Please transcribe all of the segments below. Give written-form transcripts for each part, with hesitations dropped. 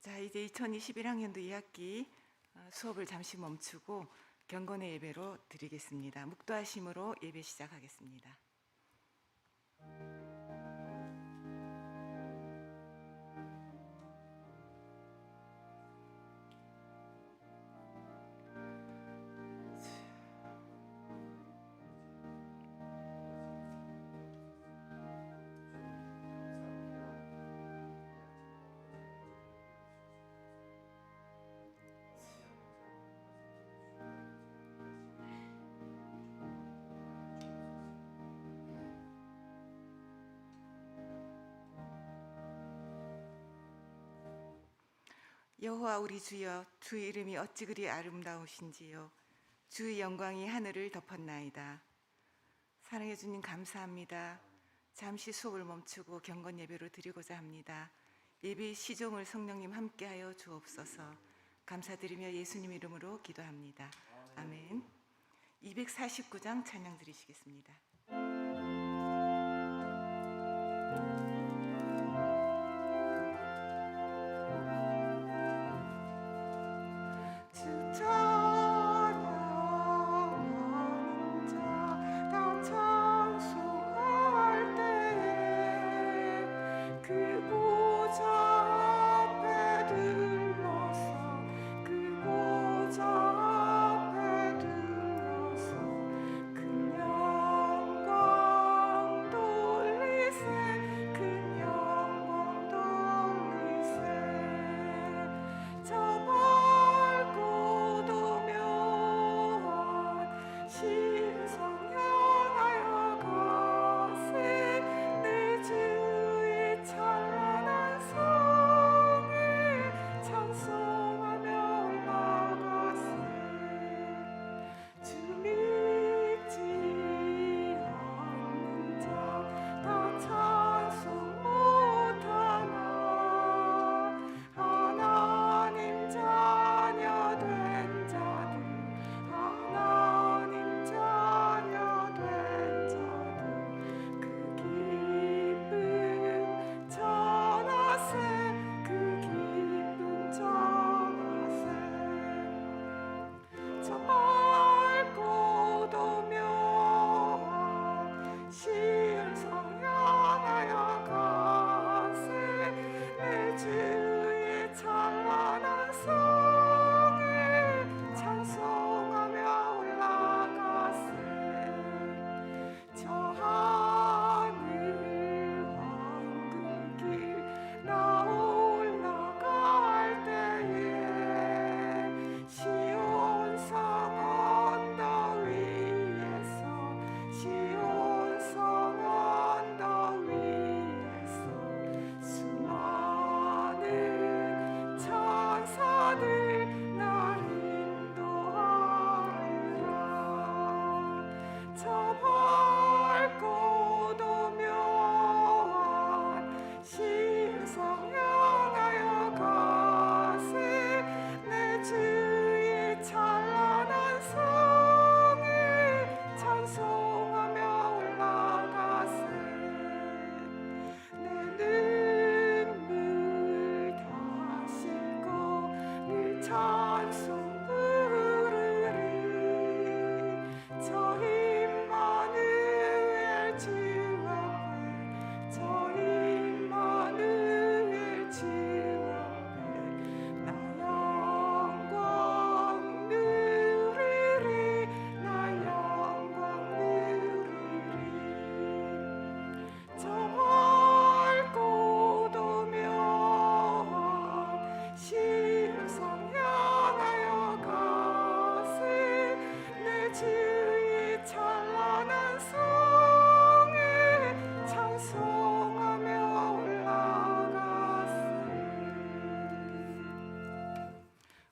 자, 이제 2021학년도 2학기 수업을 잠시 멈추고 경건의 예배로 드리겠습니다. 묵도하심으로 예배 시작하겠습니다. 여호와 우리 주여, 주의 이름이 어찌 그리 아름다우신지요. 주의 영광이 하늘을 덮었나이다. 사랑해 주님 감사합니다. 잠시 수업을 멈추고 경건 예배로 드리고자 합니다. 예배 시종을 성령님 함께하여 주옵소서. 감사드리며 예수님 이름으로 기도합니다. 아멘. 249장 찬양 드리시겠습니다.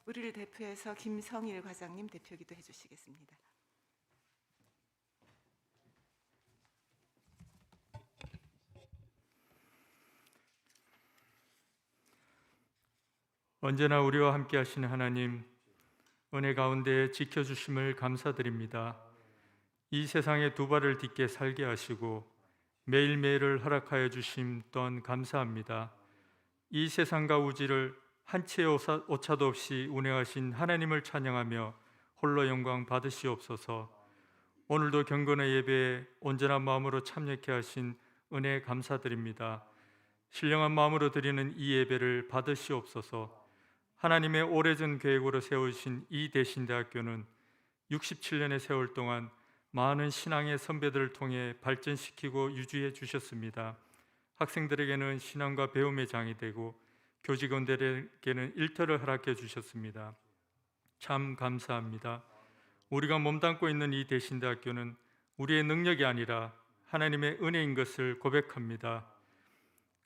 우리를 대표해서 김성일 과장님 대표기도 해주시겠습니다. 언제나 우리와 함께 하시는 하나님, 은혜 가운데 지켜주심을 감사드립니다. 이 세상에 두 발을 딛게 살게 하시고 매일매일을 허락하여 주심 또한 감사합니다. 이 세상과 우주를 한치의 오차도 없이 운행하신 하나님을 찬양하며 홀로 영광 받으시옵소서. 오늘도 경건의 예배에 온전한 마음으로 참여케 하신 은혜 감사드립니다. 신령한 마음으로 드리는 이 예배를 받으시옵소서. 하나님의 오래전 계획으로 세우신 이 대신대학교는 67년의 세월 동안 많은 신앙의 선배들을 통해 발전시키고 유지해 주셨습니다. 학생들에게는 신앙과 배움의 장이 되고 교직원들에게는 일터를 허락해 주셨습니다. 참 감사합니다. 우리가 몸담고 있는 이 대신대학교는 우리의 능력이 아니라 하나님의 은혜인 것을 고백합니다.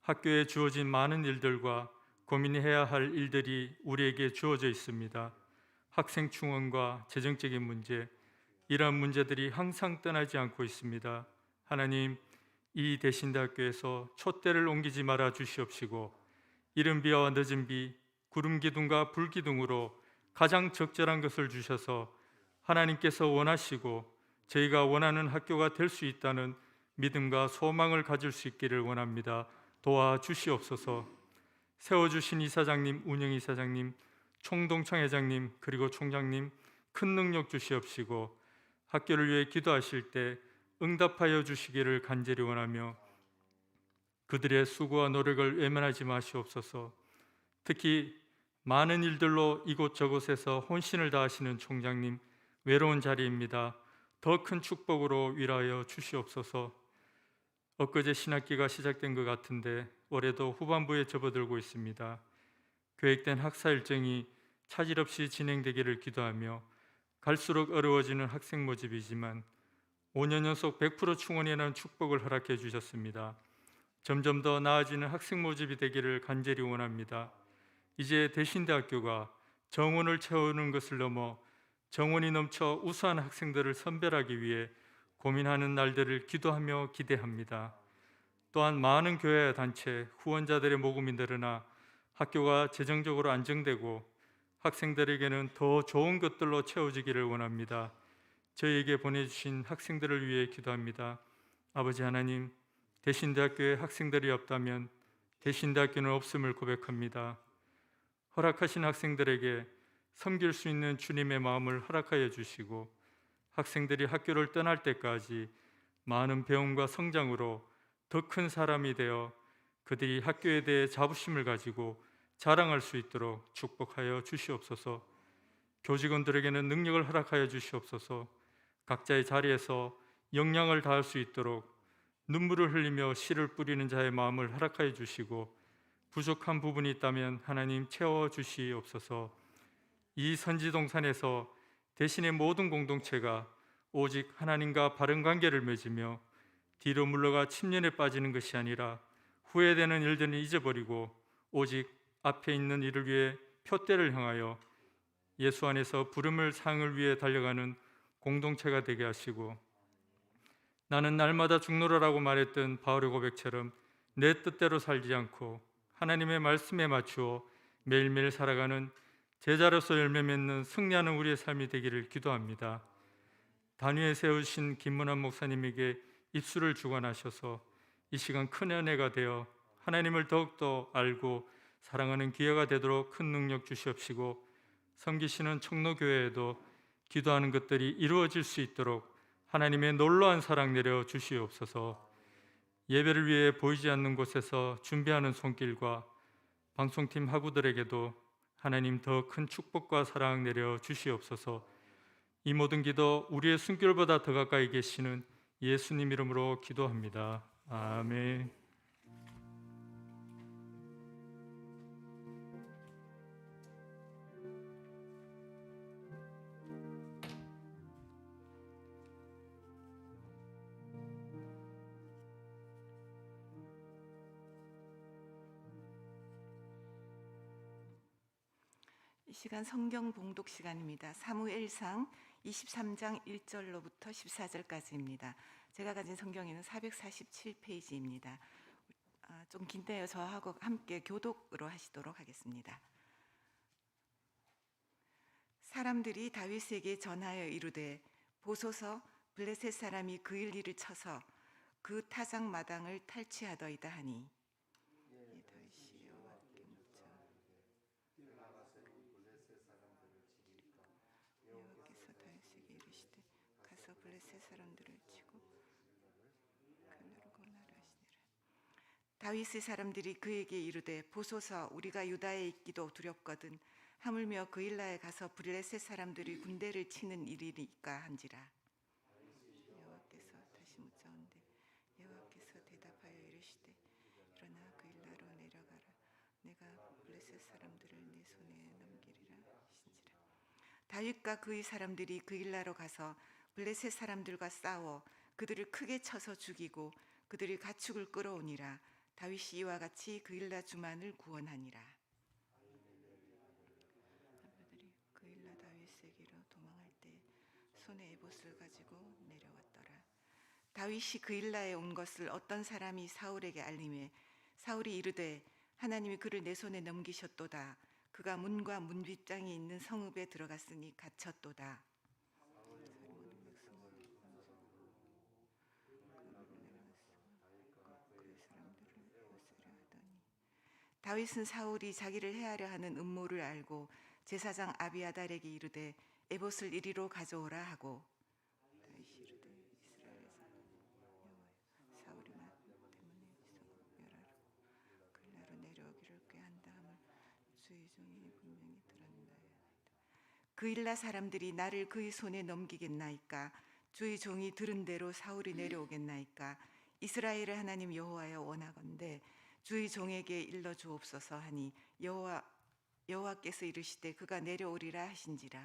학교에 주어진 많은 일들과 고민해야 할 일들이 우리에게 주어져 있습니다. 학생 충원과 재정적인 문제, 이러한 문제들이 항상 떠나지 않고 있습니다. 하나님, 이 대신대학교에서 촛대를 옮기지 말아 주시옵시고 이른 비와 늦은 비, 구름 기둥과 불 기둥으로 가장 적절한 것을 주셔서 하나님께서 원하시고 저희가 원하는 학교가 될 수 있다는 믿음과 소망을 가질 수 있기를 원합니다. 도와주시옵소서. 세워주신 이사장님, 운영이사장님, 총동창 회장님, 그리고 총장님 큰 능력 주시옵시고 학교를 위해 기도하실 때 응답하여 주시기를 간절히 원하며 그들의 수고와 노력을 외면하지 마시옵소서. 특히 많은 일들로 이곳저곳에서 혼신을 다하시는 총장님, 외로운 자리입니다. 더 큰 축복으로 위로하여 주시옵소서. 엊그제 신학기가 시작된 것 같은데 올해도 후반부에 접어들고 있습니다. 계획된 학사 일정이 차질 없이 진행되기를 기도하며 갈수록 어려워지는 학생 모집이지만 5년 연속 100% 충원이라는 축복을 허락해 주셨습니다. 점점 더 나아지는 학생 모집이 되기를 간절히 원합니다. 이제 대신대학교가 정원을 채우는 것을 넘어 정원이 넘쳐 우수한 학생들을 선별하기 위해 고민하는 날들을 기도하며 기대합니다. 또한 많은 교회 단체, 후원자들의 모금이 늘어나 학교가 재정적으로 안정되고 학생들에게는 더 좋은 것들로 채워지기를 원합니다. 저희에게 보내주신 학생들을 위해 기도합니다. 아버지 하나님, 대신대학교에 학생들이 없다면 대신대학교는 없음을 고백합니다. 허락하신 학생들에게 섬길 수 있는 주님의 마음을 허락하여 주시고 학생들이 학교를 떠날 때까지 많은 배움과 성장으로 더 큰 사람이 되어 그들이 학교에 대해 자부심을 가지고 자랑할 수 있도록 축복하여 주시옵소서. 교직원들에게는 능력을 허락하여 주시옵소서. 각자의 자리에서 역량을 다할 수 있도록 눈물을 흘리며 씨를 뿌리는 자의 마음을 허락하여 주시고 부족한 부분이 있다면 하나님 채워 주시옵소서. 이 선지동산에서 대신의 모든 공동체가 오직 하나님과 바른 관계를 맺으며 뒤로 물러가 침륜에 빠지는 것이 아니라 후회되는 일들은 잊어버리고 오직 앞에 있는 일을 위해 표대를 향하여 예수 안에서 부름을 상을 위해 달려가는 공동체가 되게 하시고 나는 날마다 죽노라라고 말했던 바울의 고백처럼 내 뜻대로 살지 않고 하나님의 말씀에 맞추어 매일매일 살아가는 제자로서 열매 맺는 승리하는 우리의 삶이 되기를 기도합니다. 단위에 세우신 김문환 목사님에게 입술을 주관하셔서 이 시간 큰 은혜가 되어 하나님을 더욱더 알고 사랑하는 기회가 되도록 큰 능력 주시옵시고 섬기시는 청로교회에도 기도하는 것들이 이루어질 수 있도록 하나님의 놀라운 사랑 내려 주시옵소서. 예배를 위해 보이지 않는 곳에서 준비하는 손길과 방송팀 학우들에게도 하나님 더 큰 축복과 사랑 내려 주시옵소서. 이 모든 기도 우리의 숨결보다 더 가까이 계시는 예수님 이름으로 기도합니다. 아멘. 이 시간 성경 봉독 시간입니다. 사무엘상 23장 1절로부터 14절까지입니다. 제가 가진 성경에는 447페이지입니다. 좀 긴데요. 저하고 함께 교독으로 하시도록 하겠습니다. 사람들이 다윗에게 전하여 이르되 보소서 블레셋 사람이 그 일리를 쳐서 그 타작 마당을 탈취하더이다 하니 다윗의 사람들이 그에게 이르되 보소서 우리가 유다에 있기도 두렵거든 하물며 그일라에 가서 블레셋 사람들이 군대를 치는 일이니까 한지라. 여호와께서 다시 묻자온대 여호와께서 대답하여 이르시되 일어나 그일라로 내려가라 내가 블레셋 사람들을 내 손에 넘기리라 하신지라. 다윗과 그의 사람들이 그일라로 가서 블레셋 사람들과 싸워 그들을 크게 쳐서 죽이고 그들이 가축을 끌어오니라. 다윗이 이와 같이 그일라 주만을 구원하니라. 사람들이 그일라 다윗에게로 도망할 때 손에 에봇을 가지고 내려왔더라. 다윗이 그일라에 온 것을 어떤 사람이 사울에게 알림해 사울이 이르되 하나님이 그를 내 손에 넘기셨도다. 그가 문과 문빗장이 있는 성읍에 들어갔으니 갇혔도다. 다윗은 사울이 자기를 해하려 하는 음모를 알고 제사장 아비아달에게 이르되 에봇을 이리로 가져오라 하고 다윗이 이르되 이스라엘에서 사울이 나 때문에 멸하러 그일라로 내려오기를 꾀한 다음을 주의 종이 분명히 들었나이다. 그일라 사람들이 나를 그의 손에 넘기겠나이까? 주의 종이 들은 대로 사울이 내려오겠나이까? 이스라엘의 하나님 여호와여 원하건대 주의 종에게 일러 주옵소서 하니 여호와께서 이르시되 그가 내려오리라 하신지라.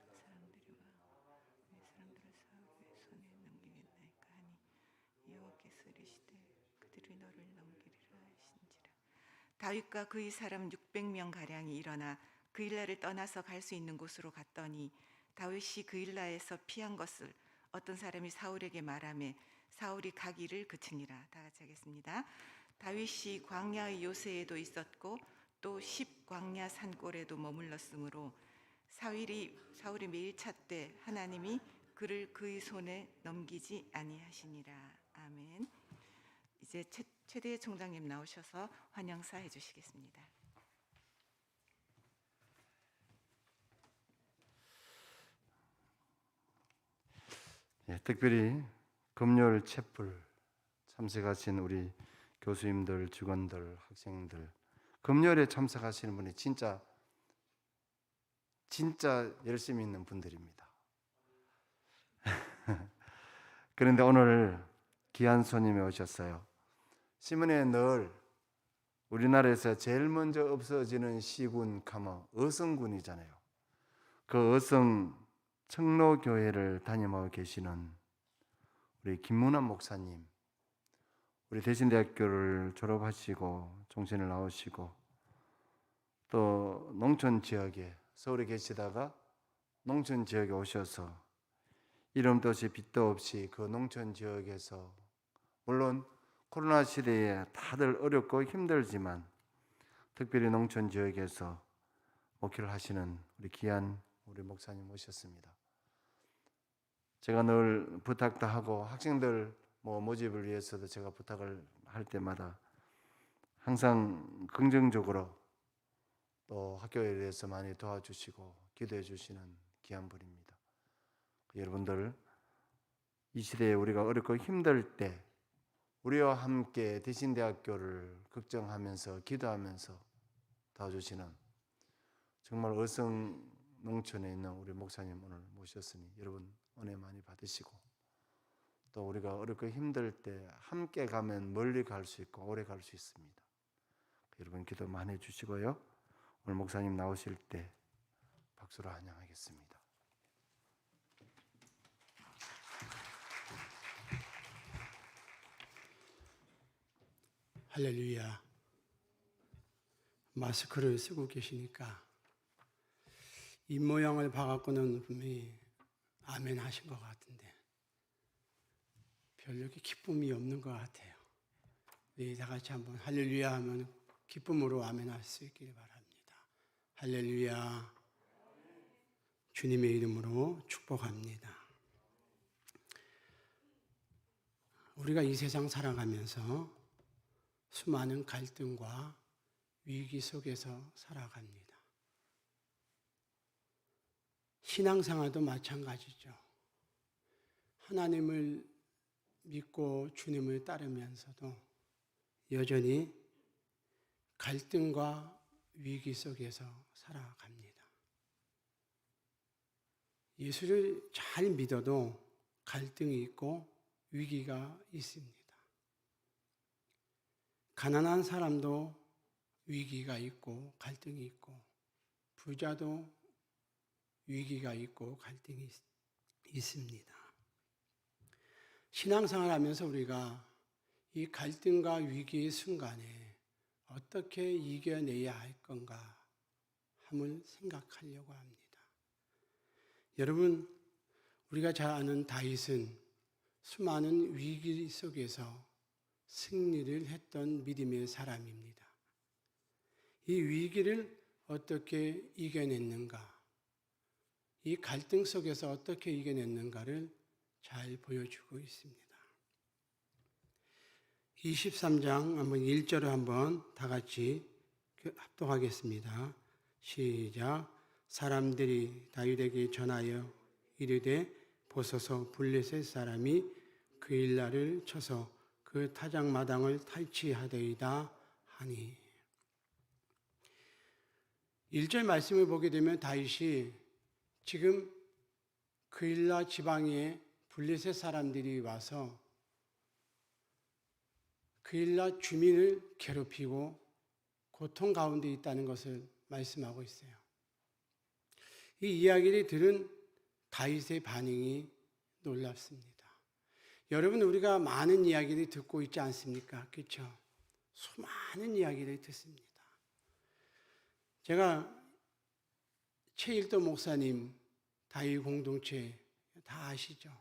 사람들이 와 내 사람들을 사울의 손에 넘기겠나이까 하니 여호와께서 이르시되 그들이 너를 넘기리라 하신지라. 다윗과 그의 사람 600명 가량이 일어나 그일라를 떠나서 갈 수 있는 곳으로 갔더니 다윗이 그일라에서 피한 것을 어떤 사람이 사울에게 말하매 사울이 가기를 그치니라. 다 같이 하겠습니다. 다윗이 광야의 요새에도 있었고 또 10광야 산골에도 머물렀으므로 사울이 매일 찾되 하나님이 그를 그의 손에 넘기지 아니하시니라. 아멘. 이제 최대 총장님 나오셔서 환영사 해주시겠습니다. 특별히 금요일 촛불 참석하신 우리 교수님들, 직원들, 학생들, 금요일에 참석하시는 분이 진짜 열심히 있는 분들입니다. 그런데 오늘 귀한 손님이 오셨어요. 신문에 늘 우리나라에서 제일 먼저 없어지는 시군 가면 어성군이잖아요. 그 어성 청로교회를 담임하고 계시는 우리 김문환 목사님, 우리 대신대학교를 졸업하시고 종신을 나오시고 또 농촌 지역에 서울에 계시다가 농촌 지역에 오셔서 이름도 없이 빛도 없이 그 농촌 지역에서 물론 코로나 시대에 다들 어렵고 힘들지만 특별히 농촌 지역에서 목회를 하시는 우리 귀한 우리 목사님 모셨습니다. 제가 늘 부탁도 하고 학생들 모집을 위해서도 제가 부탁을 할 때마다 항상 긍정적으로 또 학교에 대해서 많이 도와주시고 기도해 주시는 귀한 분입니다. 여러분들 이 시대에 우리가 어렵고 힘들 때 우리와 함께 대신대학교를 걱정하면서 기도하면서 도와주시는 정말 어성 농촌에 있는 우리 목사님 오늘 모셨으니 여러분 은혜 많이 받으시고 또 우리가 어렵고 힘들 때 함께 가면 멀리 갈 수 있고 오래 갈 수 있습니다. 여러분 기도 많이 해주시고요. 오늘 목사님 나오실 때 박수로 환영하겠습니다. 할렐루야. 마스크를 쓰고 계시니까 입 모양을 봐갖고는 분명히 아멘 하신 것 같은데 별 이렇게 기쁨이 없는 것 같아요. 우리 다 같이 한번 할렐루야 하면 기쁨으로 아멘 할 수 있기를 바랍니다. 할렐루야. 주님의 이름으로 축복합니다. 우리가 이 세상 살아가면서 수많은 갈등과 위기 속에서 살아갑니다. 신앙생활도 마찬가지죠. 하나님을 믿고 주님을 따르면서도 여전히 갈등과 위기 속에서 살아갑니다. 예수를 잘 믿어도 갈등이 있고 위기가 있습니다. 가난한 사람도 위기가 있고 갈등이 있고 부자도 위기가 있고 갈등이 있습니다. 신앙생활 하면서 우리가 이 갈등과 위기의 순간에 어떻게 이겨내야 할 건가 함을 생각하려고 합니다. 여러분, 우리가 잘 아는 다윗은 수많은 위기 속에서 승리를 했던 믿음의 사람입니다. 이 위기를 어떻게 이겨냈는가, 이 갈등 속에서 어떻게 이겨냈는가를 잘 보여주고 있습니다. 23장 한번 1절을 한번 다 같이 합독하겠습니다. 시작. 사람들이 다윗에게 전하여 이르되 보소서 블레셋 사람이 그일라를 쳐서 그 타작마당을 탈취하되이다 하니. 1절 말씀을 보게 되면 다윗이 지금 그일라 지방에 블레셋 사람들이 와서 그일라 주민을 괴롭히고 고통 가운데 있다는 것을 말씀하고 있어요. 이 이야기를 들은 다윗의 반응이 놀랍습니다. 여러분, 우리가 많은 이야기를 듣고 있지 않습니까? 그렇죠? 수많은 이야기를 듣습니다. 제가 최일도 목사님 다윗 공동체 다 아시죠?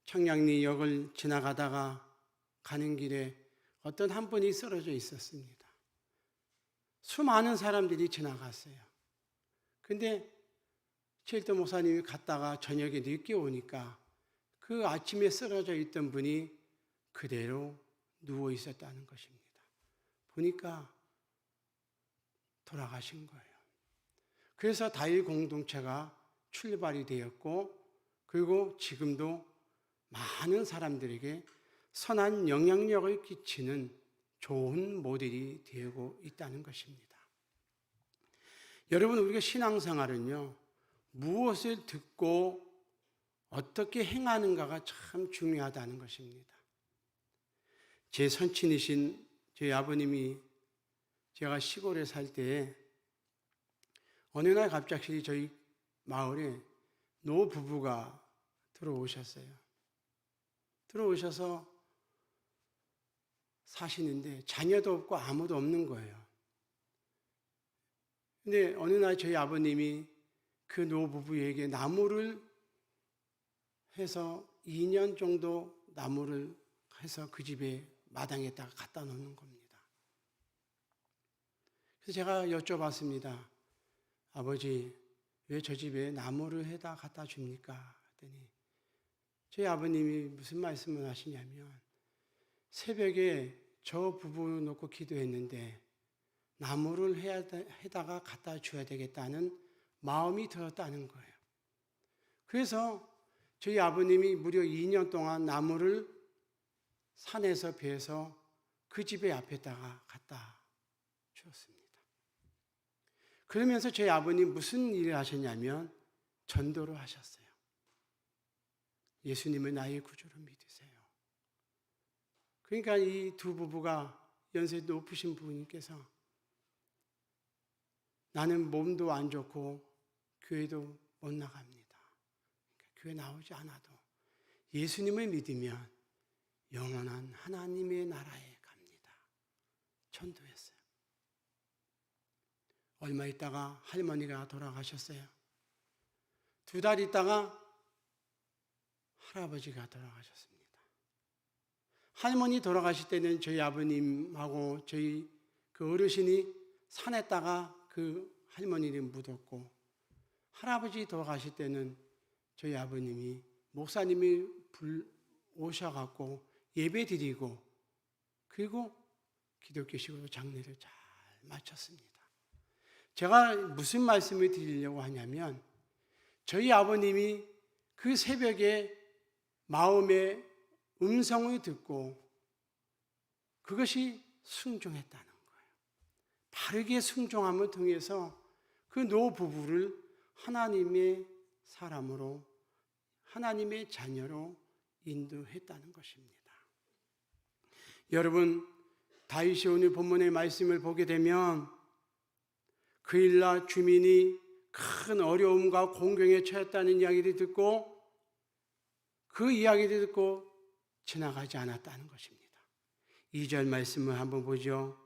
청량리 역을 지나가다가 가는 길에 어떤 한 분이 쓰러져 있었습니다. 수많은 사람들이 지나갔어요. 근데 최일도 목사님이 갔다가 저녁에 늦게 오니까 그 아침에 쓰러져 있던 분이 그대로 누워 있었다는 것입니다. 보니까 돌아가신 거예요. 그래서 다윗 공동체가 출발이 되었고, 그리고 지금도 많은 사람들에게 선한 영향력을 끼치는 좋은 모델이 되고 있다는 것입니다. 여러분, 우리가 신앙생활은요, 무엇을 듣고 어떻게 행하는가가 참 중요하다는 것입니다. 제 선친이신 저희 아버님이 제가 시골에 살 때 어느 날 갑자기 저희 마을에 노부부가 들어오셨어요. 들어오셔서 사시는데 자녀도 없고 아무도 없는 거예요. 근데 어느 날 저희 아버님이 그 노부부에게 나무를 해서 2년 정도 나무를 해서 그 집에 마당에다가 갖다 놓는 겁니다. 그래서 제가 여쭤봤습니다. 아버지, 왜 저 집에 나무를 해다 갖다 줍니까? 했더니 저희 아버님이 무슨 말씀을 하시냐면, 새벽에 저 부부 놓고 기도했는데 나무를 해다가 갖다 줘야 되겠다는 마음이 들었다는 거예요. 그래서 저희 아버님이 무려 2년 동안 나무를 산에서 베서 그 집의 앞에다가 갖다 주었습니다. 그러면서 저희 아버님 무슨 일을 하셨냐면 전도를 하셨어요. 예수님을 나의 구주로 믿으세요. 그러니까 이 두 부부가 연세 높으신 부모님께서 나는 몸도 안 좋고 교회도 못 나갑니다. 그러니까 교회 나오지 않아도 예수님을 믿으면 영원한 하나님의 나라에 갑니다. 전도했어요. 얼마 있다가 할머니가 돌아가셨어요. 2달 있다가 할아버지가 돌아가셨습니다. 할머니 돌아가실 때는 저희 아버님하고 저희 그 어르신이 산에다가 그 할머니를 묻었고, 할아버지 돌아가실 때는 저희 아버님이 목사님이 오셔갖고 예배 드리고, 그리고 기독교식으로 장례를 잘 마쳤습니다. 제가 무슨 말씀을 드리려고 하냐면, 저희 아버님이 그 새벽에 마음에 음성을 듣고 그것이 순종했다는 거예요. 바르게 순종함을 통해서 그 노부부를 하나님의 사람으로, 하나님의 자녀로 인도했다는 것입니다. 여러분, 다윗이 오늘 본문의 말씀을 보게 되면 그일라 주민이 큰 어려움과 공경에 처했다는 이야기를 듣고 그 이야기를 듣고 지나가지 않았다는 것입니다. 2절 말씀을 한번 보죠.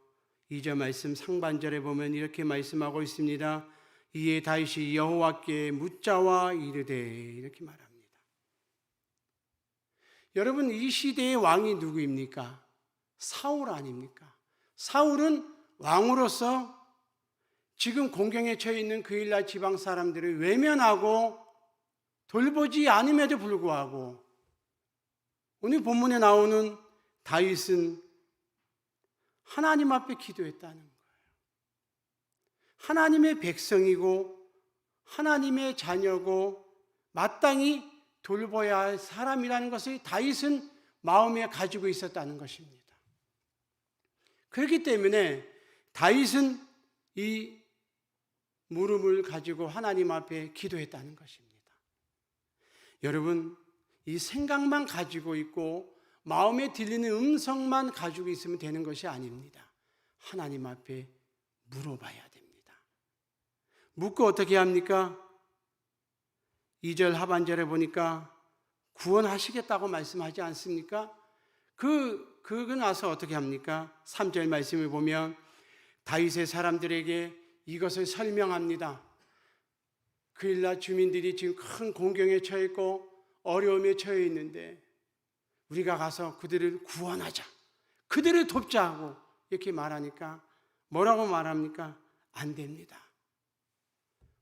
2절 말씀 상반절에 보면 이렇게 말씀하고 있습니다. 이에 다윗이 여호와께 묻자와 이르되, 이렇게 말합니다. 여러분, 이 시대의 왕이 누구입니까? 사울 아닙니까? 사울은 왕으로서 지금 공경에 처해 있는 그일라 지방 사람들을 외면하고 돌보지 않음에도 불구하고 오늘 본문에 나오는 다윗은 하나님 앞에 기도했다는 거예요. 하나님의 백성이고 하나님의 자녀고 마땅히 돌봐야 할 사람이라는 것을 다윗은 마음에 가지고 있었다는 것입니다. 그렇기 때문에 다윗은 이 물음을 가지고 하나님 앞에 기도했다는 것입니다. 여러분, 이 생각만 가지고 있고 마음에 들리는 음성만 가지고 있으면 되는 것이 아닙니다. 하나님 앞에 물어봐야 됩니다. 묻고 어떻게 합니까? 2절 하반절에 보니까 구원하시겠다고 말씀하지 않습니까? 그거 나서 어떻게 합니까? 3절 말씀을 보면 다윗의 사람들에게 이것을 설명합니다. 그일라 주민들이 지금 큰 공경에 처해 있고 어려움에 처해 있는데 우리가 가서 그들을 구원하자, 그들을 돕자 하고 이렇게 말하니까 뭐라고 말합니까? 안 됩니다.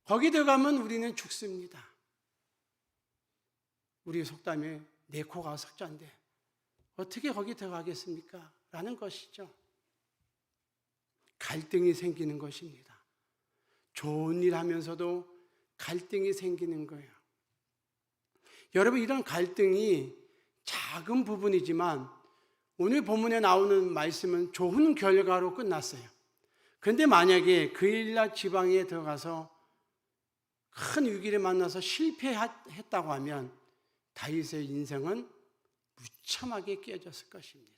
거기 들어가면 우리는 죽습니다. 우리 속담에 내 코가 석자인데 어떻게 거기 들어가겠습니까? 라는 것이죠. 갈등이 생기는 것입니다. 좋은 일 하면서도 갈등이 생기는 거예요. 여러분, 이런 갈등이 작은 부분이지만 오늘 본문에 나오는 말씀은 좋은 결과로 끝났어요. 그런데 만약에 그일라 지방에 들어가서 큰 위기를 만나서 실패했다고 하면 다윗의 인생은 무참하게 깨졌을 것입니다.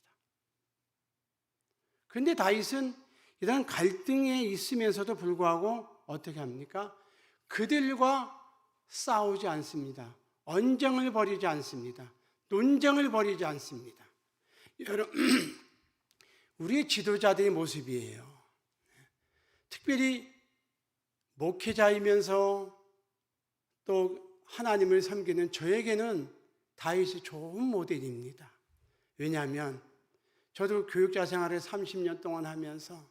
그런데 다윗은 이런 갈등에 있으면서도 불구하고 어떻게 합니까? 그들과 싸우지 않습니다. 언쟁을 벌이지 않습니다. 논쟁을 벌이지 않습니다. 여러분, 우리의 지도자들의 모습이에요. 특별히 목회자이면서 또 하나님을 섬기는 저에게는 다윗이 좋은 모델입니다. 왜냐하면 저도 교육자 생활을 30년 동안 하면서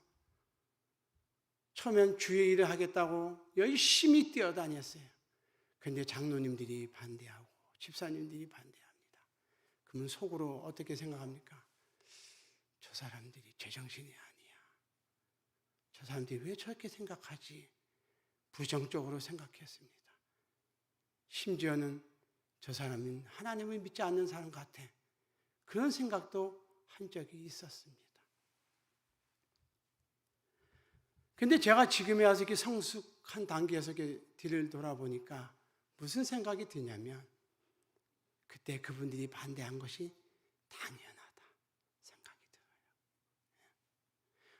처음엔 주의 일을 하겠다고 열심히 뛰어다녔어요. 그런데 장로님들이 반대하고 집사님들이 반대합니다. 그러면 속으로 어떻게 생각합니까? 저 사람들이 제정신이 아니야. 저 사람들이 왜 저렇게 생각하지? 부정적으로 생각했습니다. 심지어는 저 사람은 하나님을 믿지 않는 사람 같아. 그런 생각도 한 적이 있었습니다. 근데 제가 지금에 와서 이렇게 성숙한 단계에서 이렇게 뒤를 돌아보니까 무슨 생각이 드냐면 그때 그분들이 반대한 것이 당연하다 생각이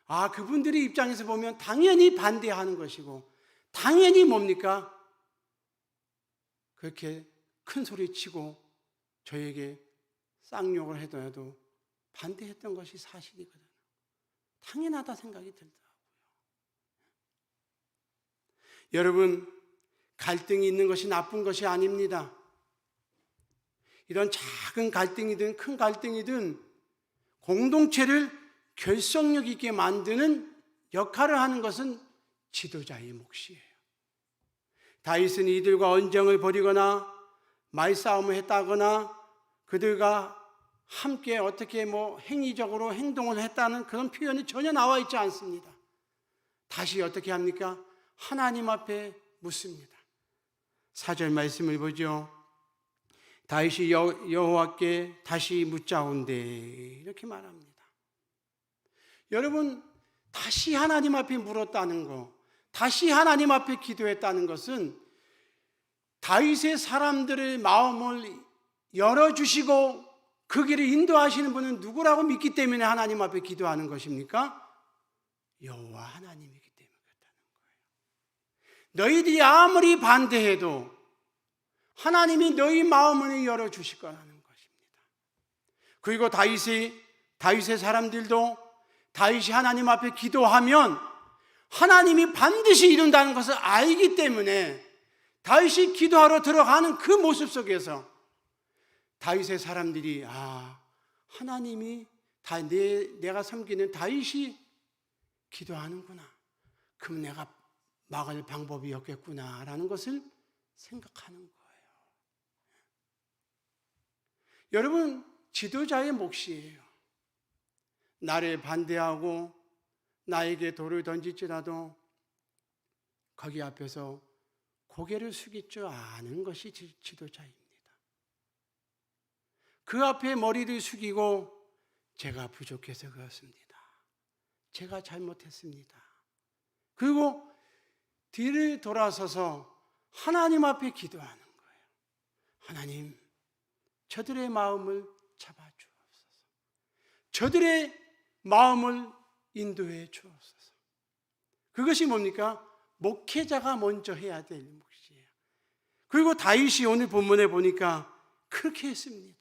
들어요. 그분들의 입장에서 보면 당연히 반대하는 것이고 당연히 뭡니까? 그렇게 큰 소리 치고 저에게 쌍욕을 해도 반대했던 것이 사실이거든요. 당연하다 생각이 들더라고요. 여러분, 갈등이 있는 것이 나쁜 것이 아닙니다. 이런 작은 갈등이든 큰 갈등이든 공동체를 결속력 있게 만드는 역할을 하는 것은 지도자의 몫이에요. 다윗은 이들과 언쟁을 벌이거나 말싸움을 했다거나 그들과 함께 어떻게 행위적으로 행동을 했다는 그런 표현이 전혀 나와 있지 않습니다. 다시 어떻게 합니까? 하나님 앞에 묻습니다. 4절 말씀을 보죠. 다윗이 여호와께 다시 묻자온대 이렇게 말합니다. 여러분, 다시 하나님 앞에 물었다는 거, 다시 하나님 앞에 기도했다는 것은 다윗의 사람들의 마음을 열어주시고 그 길을 인도하시는 분은 누구라고 믿기 때문에 하나님 앞에 기도하는 것입니까? 여호와 하나님이기 때문에 그렇다는 거예요. 너희들이 아무리 반대해도 하나님이 너희 마음을 열어주실 거라는 것입니다. 그리고 다윗의 사람들도 다윗이 하나님 앞에 기도하면 하나님이 반드시 이룬다는 것을 알기 때문에 다윗이 기도하러 들어가는 그 모습 속에서 다윗의 사람들이 하나님이 내가 섬기는 다윗이 기도하는구나. 그럼 내가 막을 방법이 없겠구나라는 것을 생각하는 거예요. 여러분, 지도자의 몫이에요. 나를 반대하고 나에게 돌을 던질지라도 거기 앞에서 고개를 숙일 줄 아는 것이 지도자입니다. 그 앞에 머리를 숙이고 제가 부족해서 그렇습니다. 제가 잘못했습니다. 그리고 뒤를 돌아서서 하나님 앞에 기도하는 거예요. 하나님, 저들의 마음을 잡아주옵소서. 저들의 마음을 인도해 주옵소서. 그것이 뭡니까? 목회자가 먼저 해야 될 몫이에요. 그리고 다윗이 오늘 본문에 보니까 그렇게 했습니다.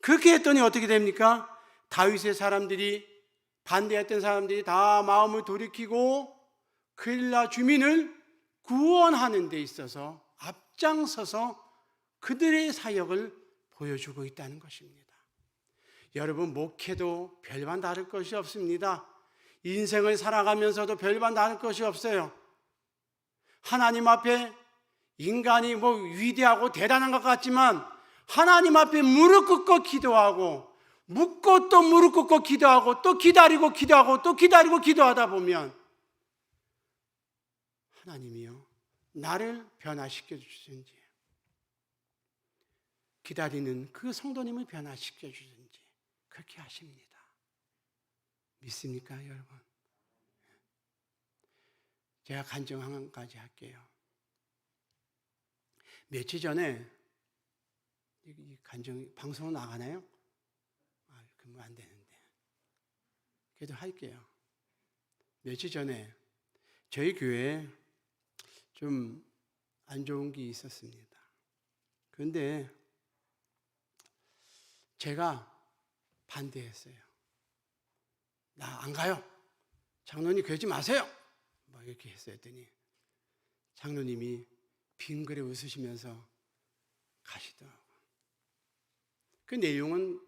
그렇게 했더니 어떻게 됩니까? 다윗의 사람들이, 반대했던 사람들이 다 마음을 돌이키고 그일라 주민을 구원하는 데 있어서 앞장서서 그들의 사역을 보여주고 있다는 것입니다. 여러분, 목회도 별반 다를 것이 없습니다. 인생을 살아가면서도 별반 다를 것이 없어요. 하나님 앞에 인간이 위대하고 대단한 것 같지만 하나님 앞에 무릎 꿇고 기도하고 묻고 또 무릎 꿇고 기도하고 또 기다리고 기도하고 또 기다리고 기도하다 보면 하나님이요, 나를 변화시켜 주시든지 기다리는 그 성도님을 변화시켜 주든지 그렇게 하십니다. 믿습니까, 여러분? 제가 간증 한 가지 할게요. 며칠 전에 이 간증 방송 나가나요? 그러면 안 되는데. 그래도 할게요. 며칠 전에 저희 교회에 좀 안 좋은 게 있었습니다. 그런데 제가 반대했어요. 나 안 가요. 장로님 그러지 마세요. 이렇게 했더니 장로님이 빙그레 웃으시면서 가시더라고요. 그 내용은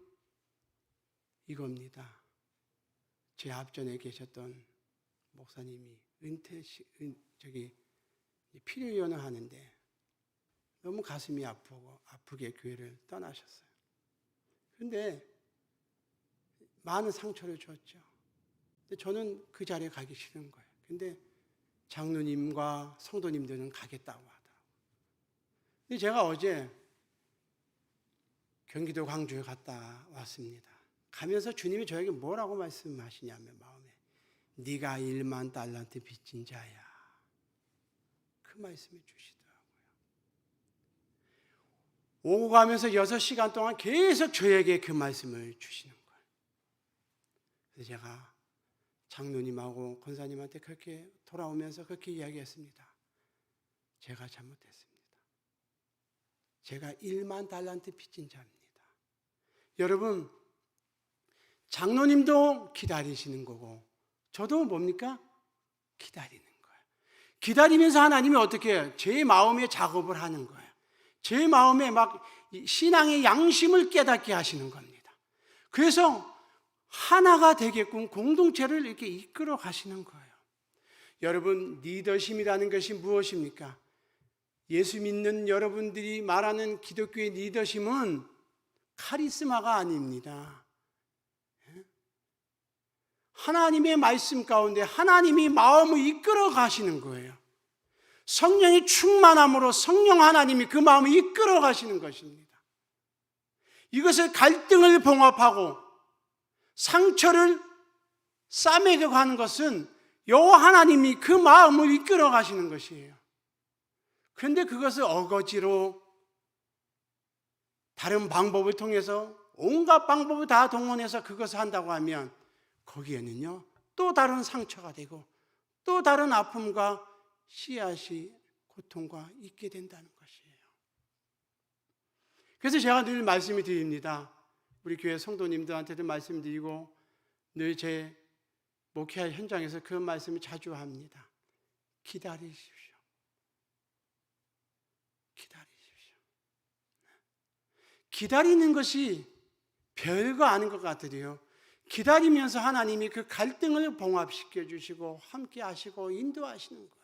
이겁니다. 제 앞전에 계셨던 목사님이 필요위원을 하는데 너무 가슴이 아프게 교회를 떠나셨어요. 그런데 많은 상처를 줬죠. 근데 저는 그 자리에 가기 싫은 거예요. 근데 장로님과 성도님들은 가겠다고 하더라고요. 근데 제가 어제 경기도 광주에 갔다 왔습니다. 가면서 주님이 저에게 뭐라고 말씀하시냐면 마음에 네가 1만 달란트 빚진 자야. 그 말씀을 주시더라고요. 오고 가면서 6시간 동안 계속 저에게 그 말씀을 주시는 거예요. 그래서 제가 장로님하고 권사님한테 그렇게 돌아오면서 그렇게 이야기했습니다. 제가 잘못했습니다. 제가 1만 달란트 빚진 자입니다. 여러분, 장로님도 기다리시는 거고 저도 뭡니까? 기다리는 거예요. 기다리면서 하나님이 어떻게 해요? 제 마음에 작업을 하는 거예요. 제 마음에 막 신앙의 양심을 깨닫게 하시는 겁니다. 그래서 하나가 되게끔 공동체를 이렇게 이끌어 가시는 거예요. 여러분, 리더십이라는 것이 무엇입니까? 예수 믿는 여러분들이 말하는 기독교의 리더십은 카리스마가 아닙니다. 하나님의 말씀 가운데 하나님이 마음을 이끌어 가시는 거예요. 성령이 충만함으로 성령 하나님이 그 마음을 이끌어 가시는 것입니다. 이것을 갈등을 봉합하고 상처를 싸매겨 가는 것은 여호와 하나님이 그 마음을 이끌어 가시는 것이에요. 그런데 그것을 어거지로 다른 방법을 통해서 온갖 방법을 다 동원해서 그것을 한다고 하면 거기에는요 또 다른 상처가 되고 또 다른 아픔과 씨앗이 고통과 있게 된다는 것이에요. 그래서 제가 늘 말씀을 드립니다. 우리 교회 성도님들한테도 말씀드리고 늘 제 목회 현장에서 그 말씀을 자주 합니다. 기다리십시오. 기다리십시오. 기다리는 것이 별거 아닌 것 같으려 기다리면서 하나님이 그 갈등을 봉합시켜 주시고 함께 하시고 인도하시는 거예요.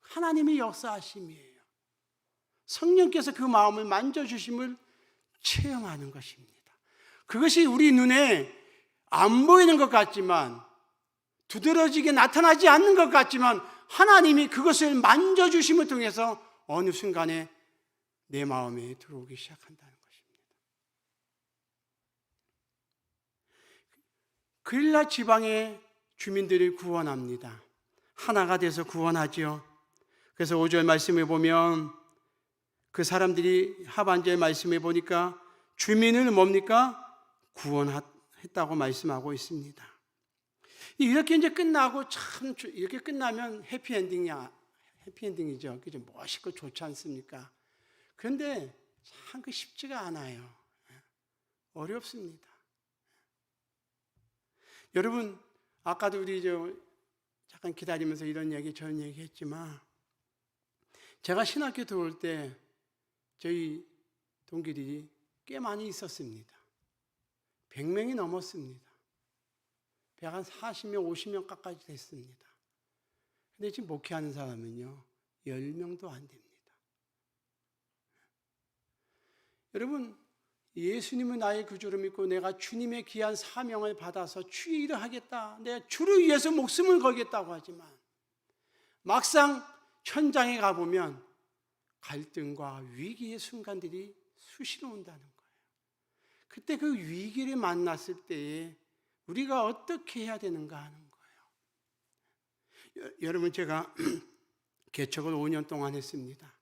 하나님의 역사하심이에요. 성령께서 그 마음을 만져주심을 체험하는 것입니다. 그것이 우리 눈에 안 보이는 것 같지만 두드러지게 나타나지 않는 것 같지만 하나님이 그것을 만져주심을 통해서 어느 순간에 내 마음에 들어오기 시작한다는 것입니다. 그릴라 지방의 주민들을 구원합니다. 하나가 돼서 구원하지요. 그래서 5절 말씀에 보면 그 사람들이 하반절 말씀에 보니까 주민을 뭡니까? 구원했다고 말씀하고 있습니다. 이렇게 이제 끝나고 참 이렇게 끝나면 해피엔딩이죠. 그죠? 멋있고 좋지 않습니까? 그런데 참 그 쉽지가 않아요. 어렵습니다. 여러분 아까도 우리 잠깐 기다리면서 이런 얘기 저런 얘기 했지만 제가 신학교 들어올 때 저희 동기들이 꽤 많이 있었습니다. 100명이 넘었습니다. 140명, 50명 가까이 됐습니다. 근데 지금 목회하는 사람은요 10명도 안 됩니다. 여러분 예수님은 나의 구주를 믿고 내가 주님의 귀한 사명을 받아서 주의 일을 하겠다, 내가 주를 위해서 목숨을 걸겠다고 하지만 막상 현장에 가보면 갈등과 위기의 순간들이 수시로 온다는 거예요. 그때 그 위기를 만났을 때에 우리가 어떻게 해야 되는가 하는 거예요. 여러분 제가 개척을 5년 동안 했습니다.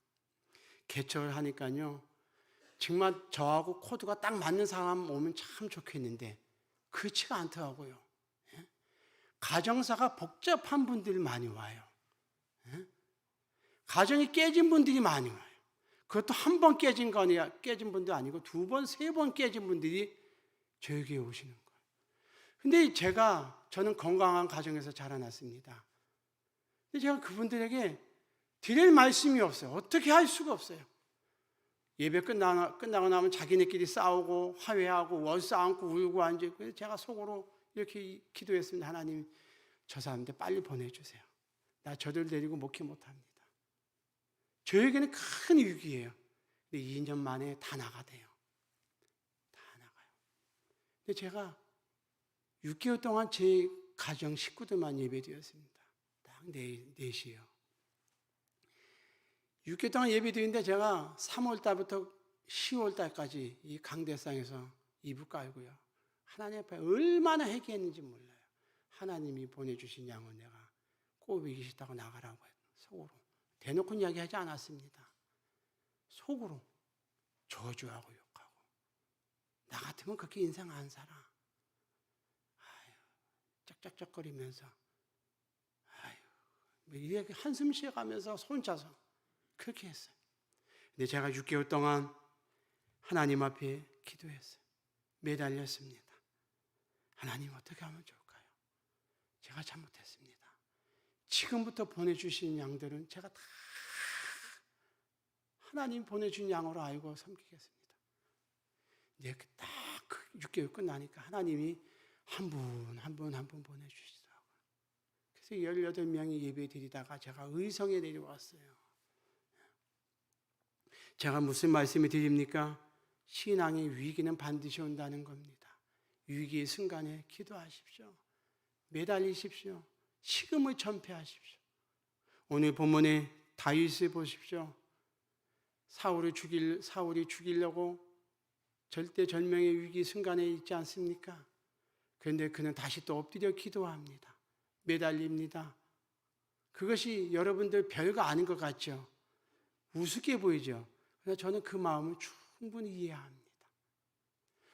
개척을 하니까요 정말 저하고 코드가 딱 맞는 사람 오면 참 좋겠는데 그렇지가 않더라고요. 가정사가 복잡한 분들이 많이 와요. 가정이 깨진 분들이 많이 와요. 그것도 한 번 깨진 분도 아니고 2번, 3번 깨진 분들이 저에게 오시는 거예요. 근데 저는 건강한 가정에서 자라났습니다. 근데 제가 그분들에게 드릴 말씀이 없어요. 어떻게 할 수가 없어요. 예배 끝나고 나면 자기네끼리 싸우고 화해하고 월싸안고 울고 앉고. 그래서 제가 속으로 이렇게 기도했습니다. 하나님, 저 사람들 빨리 보내주세요. 나 저들 데리고 목회 못합니다. 저에게는 큰 위기예요. 근데 2년 만에 다 나가대요. 다 나가요. 근데 제가 6개월 동안 제 가정 식구들만 예배드렸습니다. 딱 4시요. 6개월 동안 예배드리는데 제가 3월 달부터 10월 달까지 이 강대상에서 이불 깔고요. 하나님 앞에 얼마나 회개했는지 몰라요. 하나님이 보내주신 양은 내가 꼴보기 싫다고 나가라고 해요. 속으로. 대놓고 이야기하지 않았습니다. 속으로 저주하고 욕하고. 나 같으면 그렇게 인생 안 살아. 아유, 짝짝짝거리면서 이렇게 한숨 쉬어가면서 손자서 그렇게 했어요. 근데 제가 6개월 동안 하나님 앞에 기도했어요. 매달렸습니다. 하나님 어떻게 하면 좋을까요? 제가 잘못했습니다. 지금부터 보내주신 양들은 제가 다 하나님 보내준 양으로 알고 섬기겠습니다. 이제 딱 6개월 끝나니까 하나님이 한 분 보내주시더라고요. 그래서 18명이 예배 드리다가 제가 의성에 내려왔어요. 제가 무슨 말씀을 드립니까? 신앙의 위기는 반드시 온다는 겁니다. 위기의 순간에 기도하십시오. 매달리십시오. 식음을 전폐하십시오. 오늘 본문에 다윗을 보십시오. 사울이 죽이려고 절대절명의 위기 순간에 있지 않습니까? 그런데 그는 다시 또 엎드려 기도합니다. 매달립니다. 그것이 여러분들 별거 아닌 것 같죠? 우습게 보이죠? 그러나 저는 그 마음을 충분히 이해합니다.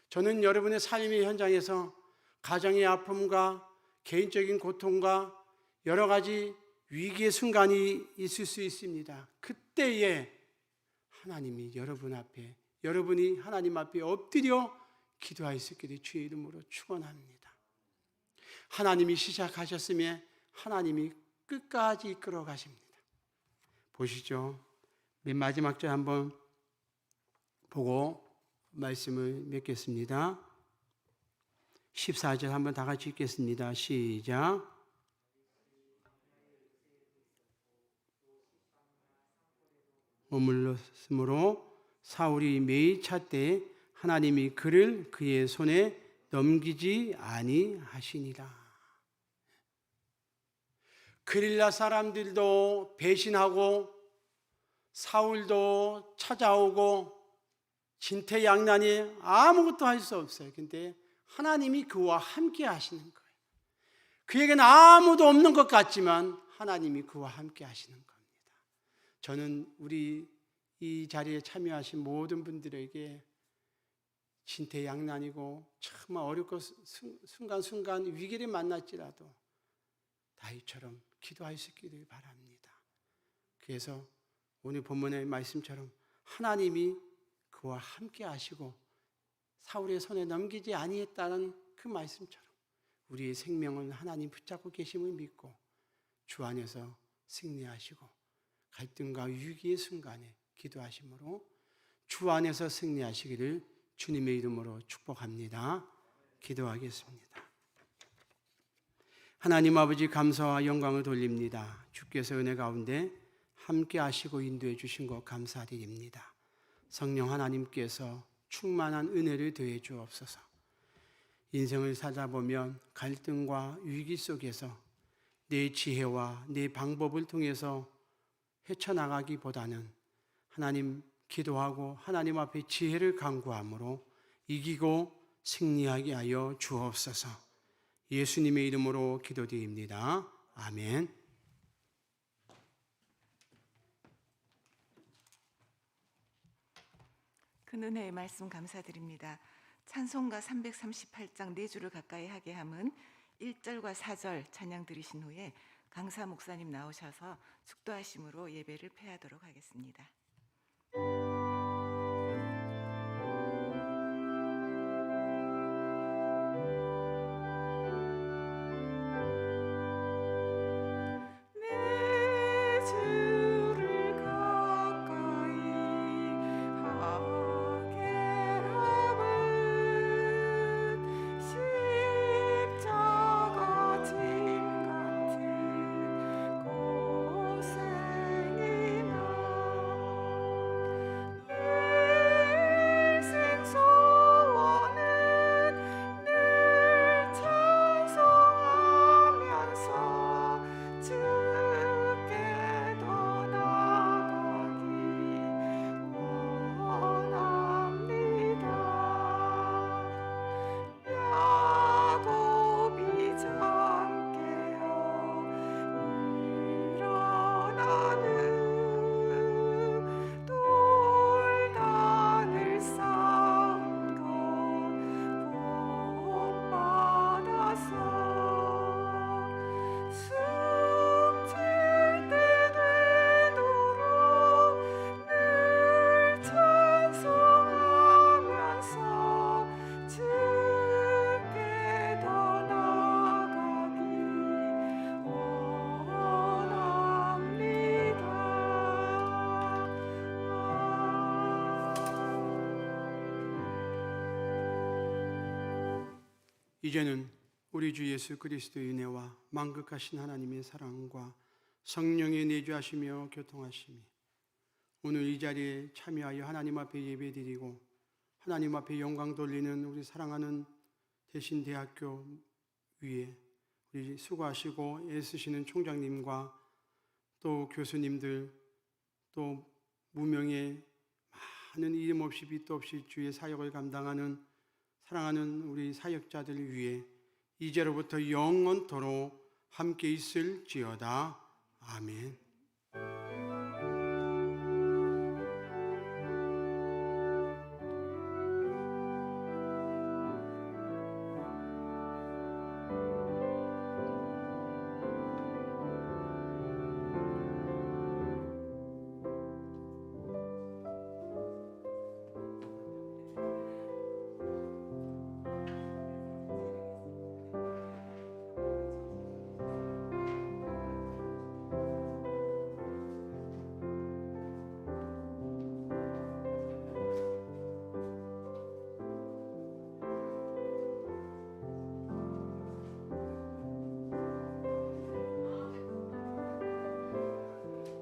저는 여러분의 삶의 현장에서 가정의 아픔과 개인적인 고통과 여러 가지 위기의 순간이 있을 수 있습니다. 그때에 하나님이 여러분이 하나님 앞에 엎드려 기도할 수 있기를 주의 이름으로 축원합니다. 하나님이 시작하셨으면 하나님이 끝까지 이끌어 가십니다. 보시죠. 맨 마지막 절 한번 보고 말씀을 맺겠습니다. 14절 한번 다 같이 읽겠습니다. 시작. 머물렀으므로 사울이 매일 찾되 하나님이 그를 그의 손에 넘기지 아니하시니라. 그릴라 사람들도 배신하고 사울도 찾아오고 진퇴양난이 아무것도 할 수 없어요. 근데 하나님이 그와 함께 하시는 거예요. 그에게는 아무도 없는 것 같지만 하나님이 그와 함께 하시는 겁니다. 저는 우리 이 자리에 참여하신 모든 분들에게 진퇴양난이고 정말 어렵고 순간순간 위기를 만날지라도 다윗처럼 기도할 수 있기를 바랍니다. 그래서 오늘 본문의 말씀처럼 하나님이 그와 함께 하시고 사울의 손에 넘기지 아니했다는 그 말씀처럼 우리의 생명은 하나님 붙잡고 계심을 믿고 주 안에서 승리하시고 갈등과 위기의 순간에 기도하심으로 주 안에서 승리하시기를 주님의 이름으로 축복합니다. 기도하겠습니다. 하나님 아버지 감사와 영광을 돌립니다. 주께서 은혜 가운데 함께 하시고 인도해 주신 것 감사드립니다. 성령 하나님께서 충만한 은혜를 더해 주옵소서. 인생을 살다 보면 갈등과 위기 속에서 내 지혜와 내 방법을 통해서 헤쳐나가기보다는 하나님 기도하고 하나님 앞에 지혜를 간구함으로 이기고 승리하게 하여 주옵소서. 예수님의 이름으로 기도드립니다. 아멘. 큰 은혜의 말씀 감사드립니다. 찬송가 338장 4주를 가까이 하게 함은 1절과 4절 찬양 드리신 후에 강사 목사님 나오셔서 축도하심으로 예배를 폐하도록 하겠습니다. 이제는 우리 주 예수 그리스도의 은혜와 만극하신 하나님의 사랑과 성령의 내주하시며 교통하심이 오늘 이 자리에 참여하여 하나님 앞에 예배드리고 하나님 앞에 영광 돌리는 우리 사랑하는 대신대학교 위에 우리 수고하시고 애쓰시는 총장님과 또 교수님들 또 무명의 하는 이름 없이 빛도 없이 주의 사역을 감당하는 사랑하는 우리 사역자들 위해 이제로부터 영원토록 함께 있을지어다. 아멘.